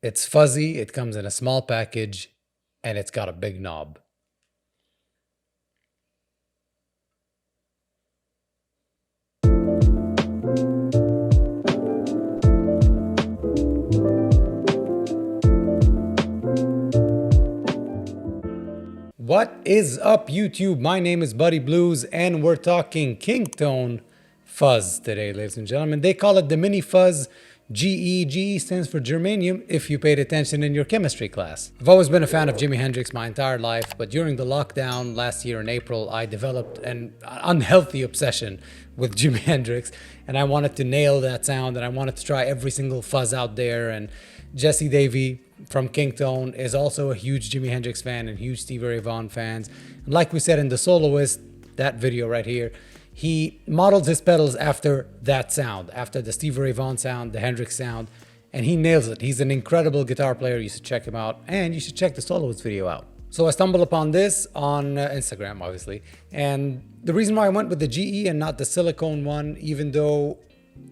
It's fuzzy, it comes in a small package, and it's got a big knob. What is up, YouTube? My name is Buddy Blues, and we're talking Kingtone Fuzz today, ladies and gentlemen. They call it the Mini Fuzz. GE. GE stands for germanium, if you paid attention in your chemistry class. I've always been a fan of Jimi Hendrix my entire life, but during the lockdown last year in April, I developed an unhealthy obsession with Jimi Hendrix, and I wanted to nail that sound, and I wanted to try every single fuzz out there. And Jesse Davey from Kingtone is also a huge Jimi Hendrix fan and huge Stevie Ray Vaughan fans. And like we said in The Soloist, that video right here, he modeled his pedals after that sound, after the Stevie Ray Vaughan sound, the Hendrix sound, and he nails it. He's an incredible guitar player. You should check him out, and you should check the Soloist video out. So I stumbled upon this on Instagram, obviously, and the reason why I went with the GE and not the silicone one, even though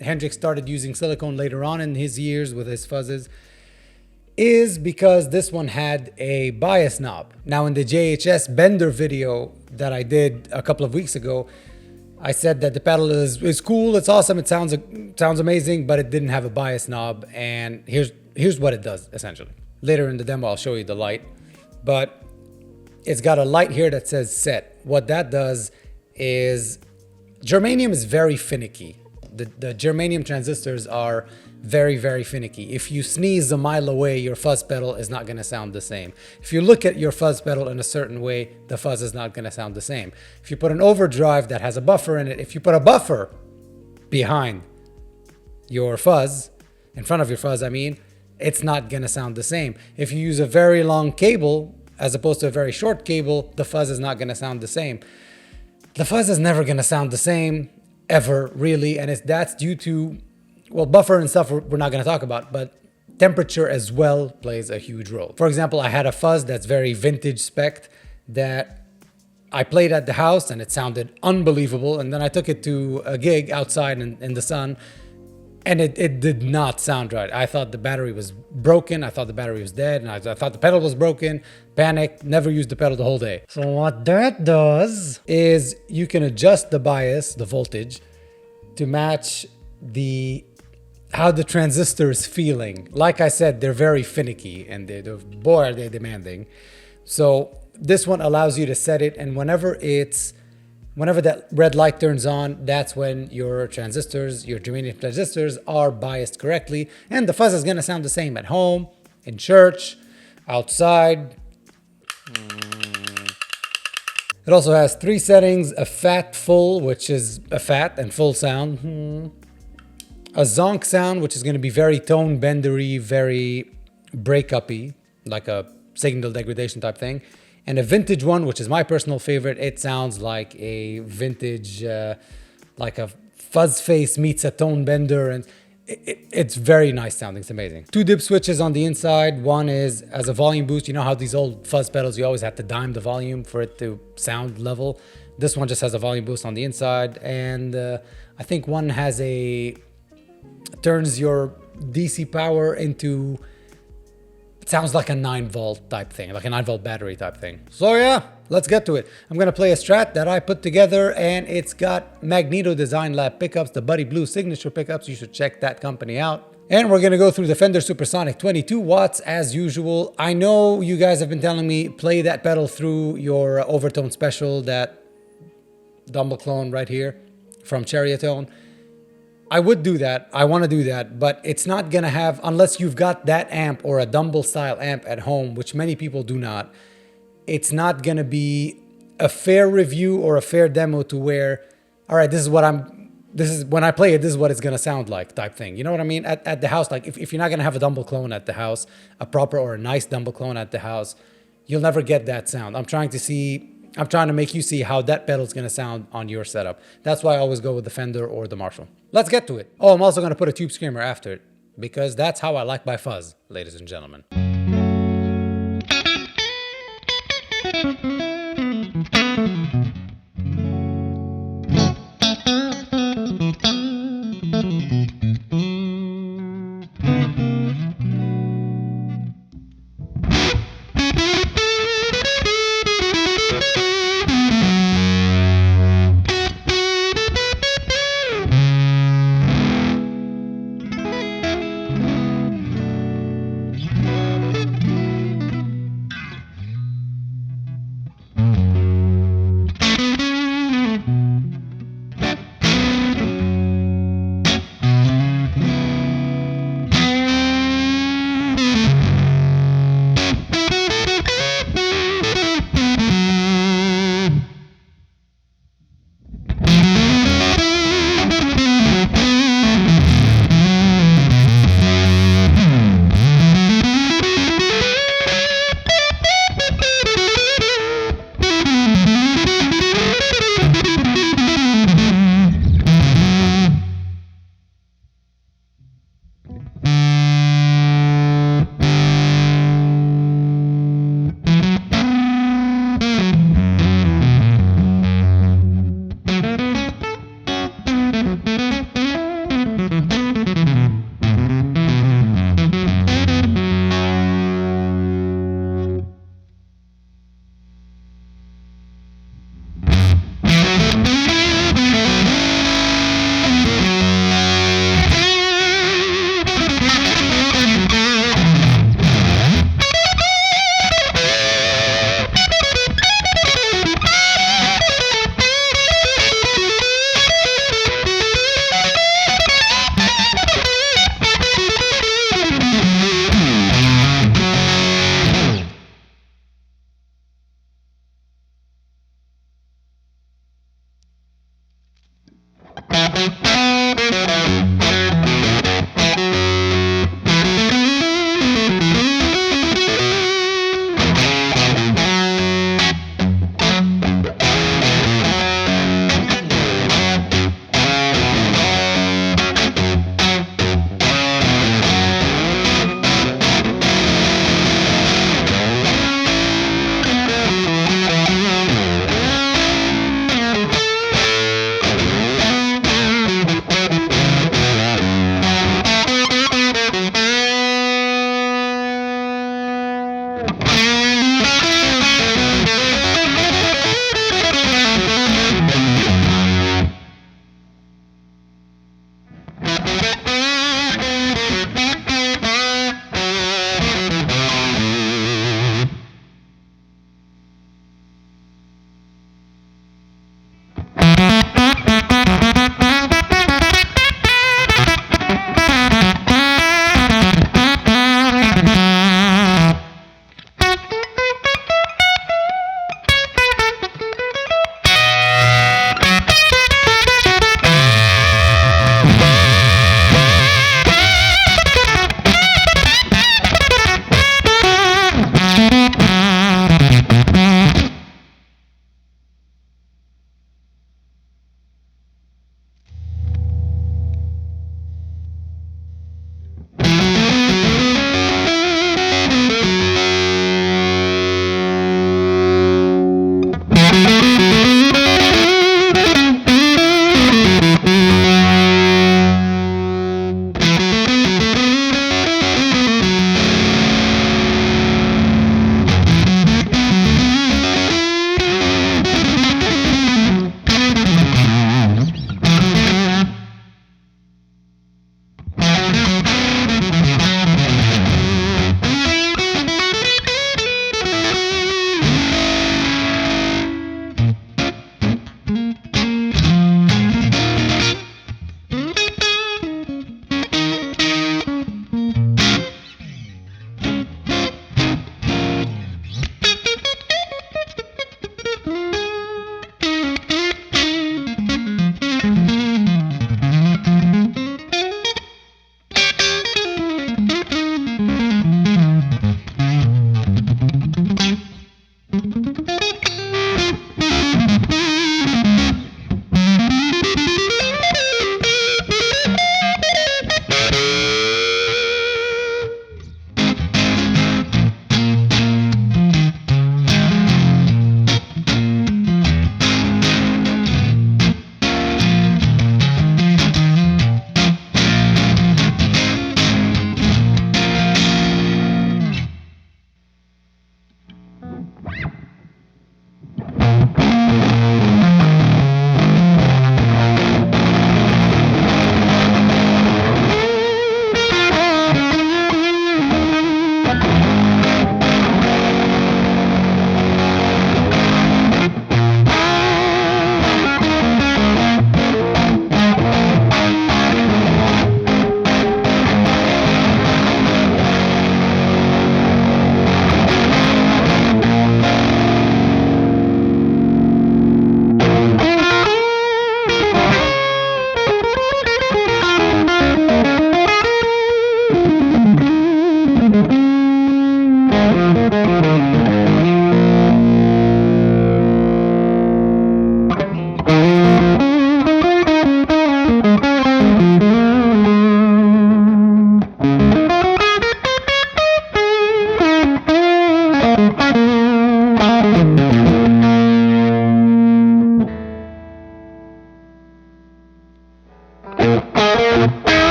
Hendrix started using silicone later on in his years with his fuzzes, is because this one had a bias knob. Now in the JHS Bender video that I did a couple of weeks ago, I said that the pedal is cool, it's awesome, it sounds amazing, but it didn't have a bias knob. And here's what it does essentially. Later in the demo I'll show you the light, but it's got a light here that says set. What that does is, germanium is very finicky. The germanium transistors are very, very finicky. If you sneeze a mile away, your fuzz pedal is not going to sound the same. If you look at your fuzz pedal in a certain way, the fuzz is not going to sound the same. If you put an overdrive that has a buffer in it, if you put a buffer behind your fuzz, in front of your fuzz, I mean, it's not going to sound the same. If you use a very long cable as opposed to a very short cable, the fuzz is not going to sound the same. The fuzz is never going to sound the same ever, really, and that's due to, well, buffer and stuff we're not going to talk about, but temperature as well plays a huge role. For example, I had a fuzz that's very vintage spec that I played at the house and it sounded unbelievable, and then I took it to a gig outside in the sun, and it did not sound right. I thought the battery was broken, I thought the battery was dead, and I thought the pedal was broken. Panicked, never used the pedal the whole day. So what that does is you can adjust the bias, the voltage, to match how the transistor is feeling. Like I said, they're very finicky, and boy are they demanding. So this one allows you to set it, and whenever that red light turns on, that's when your transistors, your germanium transistors, are biased correctly, and the fuzz is going to sound the same at home, in church, outside. It also has 3 settings: a fat full, which is a fat and full sound, a zonk sound, which is going to be very tone bendery, very break-uppy, like a signal degradation type thing, and a vintage one, which is my personal favorite. It sounds like a vintage, like a fuzz face meets a tone bender, and it's very nice sounding. It's amazing. 2 dip switches on the inside. One is as a volume boost. You know how these old fuzz pedals, you always have to dime the volume for it to sound level. This one just has a volume boost on the inside, and I think one has turns your DC power into, it sounds like a 9-volt type thing, like a 9-volt battery type thing. So yeah, let's get to it. I'm gonna play a Strat that I put together, and it's got Magneto Design Lab pickups, the Buddy Blue signature pickups. You should check that company out. And we're gonna go through the Fender Supersonic 22 watts as usual. I know you guys have been telling me play that pedal through your Overtone Special, that Dumble clone right here from Chariotone. I would do that. I want to do that, but it's not going to have, unless you've got that amp or a Dumble style amp at home, which many people do not, it's not going to be a fair review or a fair demo to where, all right, this is when I play it, this is what it's going to sound like type thing. You know what I mean? At the house, like if you're not going to have a Dumble clone at the house, a proper or a nice Dumble clone at the house, you'll never get that sound. I'm trying to make you see how that pedal is going to sound on your setup. That's why I always go with the Fender or the Marshall. Let's get to it. Oh, I'm also going to put a tube screamer after it, because that's how I like my fuzz, ladies and gentlemen.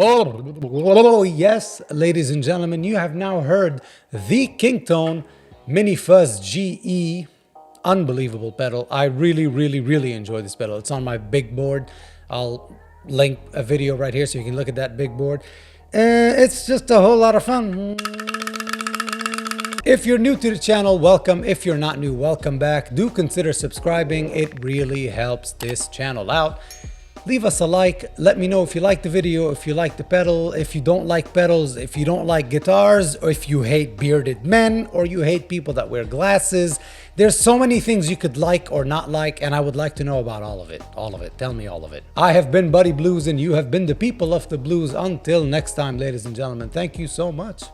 Oh, yes, ladies and gentlemen, you have now heard the Kingtone Mini Fuzz GE. Unbelievable pedal. I really enjoy this pedal. It's on my big board. I'll link a video right here so you can look at that big board. It's just a whole lot of fun. If you're new to the channel, welcome. If you're not new, welcome back. Do consider subscribing. It really helps this channel out. Leave us a like. Let me know if you like the video, if you like the pedal, if you don't like pedals, if you don't like guitars, or if you hate bearded men, or you hate people that wear glasses. There's so many things you could like or not like, and I would like to know about all of it. All of it. Tell me all of it. I have been Buddy Blues, and you have been the people of the blues. Until next time, ladies and gentlemen, thank you so much.